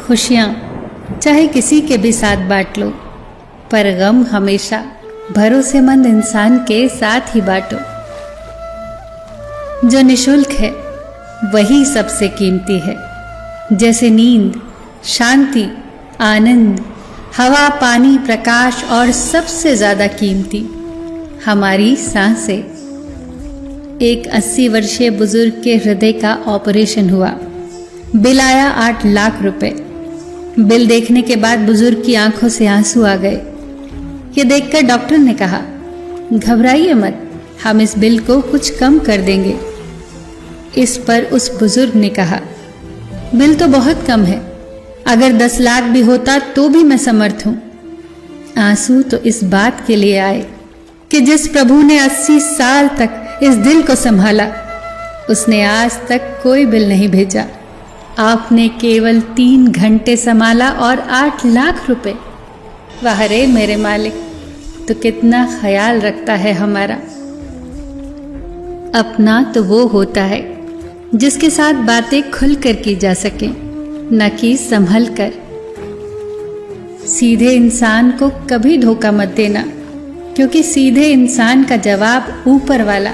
खुशियाँ चाहे किसी के भी साथ बांट लो, पर गम हमेशा भरोसेमंद इंसान के साथ ही बांटो। जो निशुल्क है वही सबसे कीमती है, जैसे नींद, शांति, आनंद, हवा, पानी, प्रकाश और सबसे ज्यादा कीमती हमारी सांसें। एक 80 वर्षीय बुजुर्ग के हृदय का ऑपरेशन हुआ। बिल आया 8 लाख रुपए। बिल देखने के बाद बुजुर्ग की आंखों से आंसू आ गए। ये देखकर डॉक्टर ने कहा, घबराइए मत, हम इस बिल को कुछ कम कर देंगे। इस पर उस बुजुर्ग ने कहा, बिल तो बहुत कम है, अगर 10 लाख भी होता तो भी मैं समर्थ हूं। आंसू तो इस बात के लिए आए कि जिस प्रभु ने 80 साल तक इस दिल को संभाला, उसने आज तक कोई बिल नहीं भेजा। आपने केवल 3 घंटे संभाला और 8 लाख रुपए। वाह रे मेरे मालिक, तो कितना ख्याल रखता है हमारा। अपना तो वो होता है जिसके साथ बातें खुलकर की जा सके, न कि संभल कर। सीधे इंसान को कभी धोखा मत देना, क्योंकि सीधे इंसान का जवाब ऊपर वाला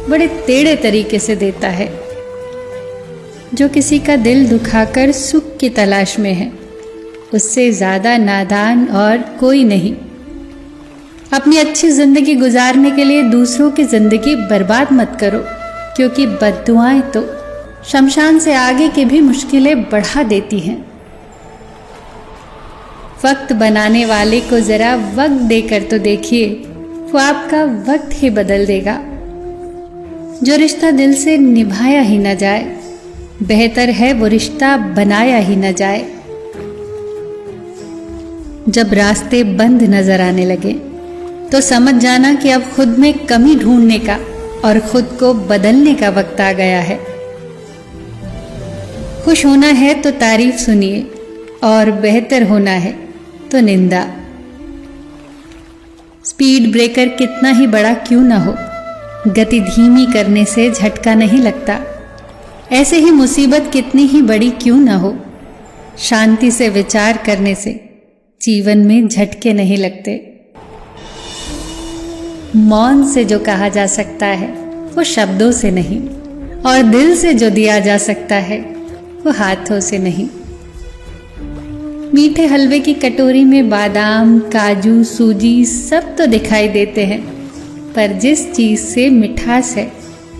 बड़े टेढ़े तरीके से देता है। जो किसी का दिल दुखाकर सुख की तलाश में है, उससे ज्यादा नादान और कोई नहीं। अपनी अच्छी जिंदगी गुजारने के लिए दूसरों की जिंदगी बर्बाद मत करो, क्योंकि बद्दुआएं तो शमशान से आगे की भी मुश्किलें बढ़ा देती हैं। वक्त बनाने वाले को जरा वक्त देकर तो देखिए, वो आपका वक्त ही बदल देगा। जो रिश्ता दिल से निभाया ही न जाए, बेहतर है वो रिश्ता बनाया ही न जाए। जब रास्ते बंद नजर आने लगे तो समझ जाना कि अब खुद में कमी ढूंढने का और खुद को बदलने का वक्त आ गया है। खुश होना है तो तारीफ सुनिए, और बेहतर होना है तो निंदा। स्पीड ब्रेकर कितना ही बड़ा क्यों ना हो, गति धीमी करने से झटका नहीं लगता। ऐसे ही मुसीबत कितनी ही बड़ी क्यों ना हो, शांति से विचार करने से जीवन में झटके नहीं लगते। मौन से जो कहा जा सकता है वो शब्दों से नहीं, और दिल से जो दिया जा सकता है वो हाथों से नहीं। मीठे हलवे की कटोरी में बादाम, काजू, सूजी सब तो दिखाई देते हैं, पर जिस चीज से मिठास है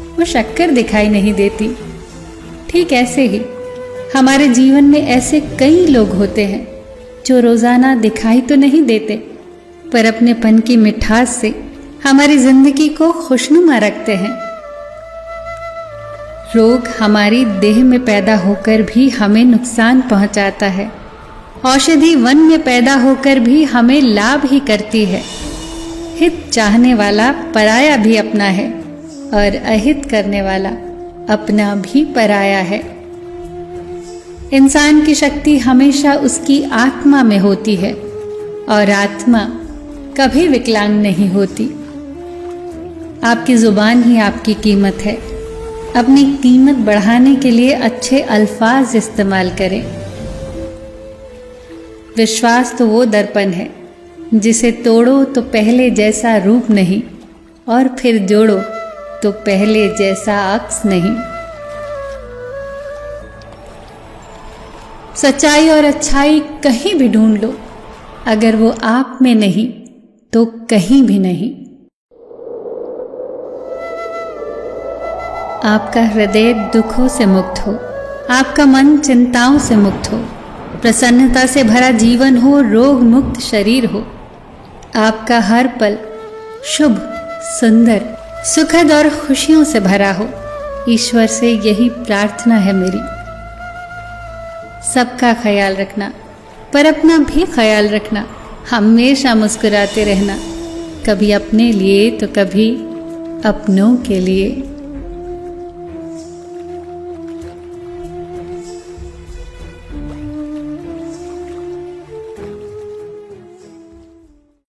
वो शक्कर दिखाई नहीं देती। ठीक ऐसे ही हमारे जीवन में ऐसे कई लोग होते हैं जो रोजाना दिखाई तो नहीं देते, पर अपनेपन की मिठास से हमारी जिंदगी को खुशनुमा रखते हैं। रोग हमारी देह में पैदा होकर भी हमें नुकसान पहुंचाता है, औषधि वन में पैदा होकर भी हमें लाभ ही करती है। हित चाहने वाला पराया भी अपना है, और अहित करने वाला अपना भी पराया है। इंसान की शक्ति हमेशा उसकी आत्मा में होती है, और आत्मा कभी विकलांग नहीं होती। आपकी जुबान ही आपकी कीमत है। अपनी कीमत बढ़ाने के लिए अच्छे अल्फाज इस्तेमाल करें। विश्वास तो वो दर्पण है जिसे तोड़ो तो पहले जैसा रूप नहीं, और फिर जोड़ो तो पहले जैसा अक्स नहीं। सच्चाई और अच्छाई कहीं भी ढूंढ लो, अगर वो आप में नहीं तो कहीं भी नहीं। आपका हृदय दुखों से मुक्त हो, आपका मन चिंताओं से मुक्त हो, प्रसन्नता से भरा जीवन हो, रोग मुक्त शरीर हो। आपका हर पल शुभ, सुंदर, सुखद और खुशियों से भरा हो। ईश्वर से यही प्रार्थना है मेरी। सबका ख्याल रखना, पर अपना भी ख्याल रखना। हमेशा मुस्कुराते रहना, कभी अपने लिए तो कभी अपनों के लिए।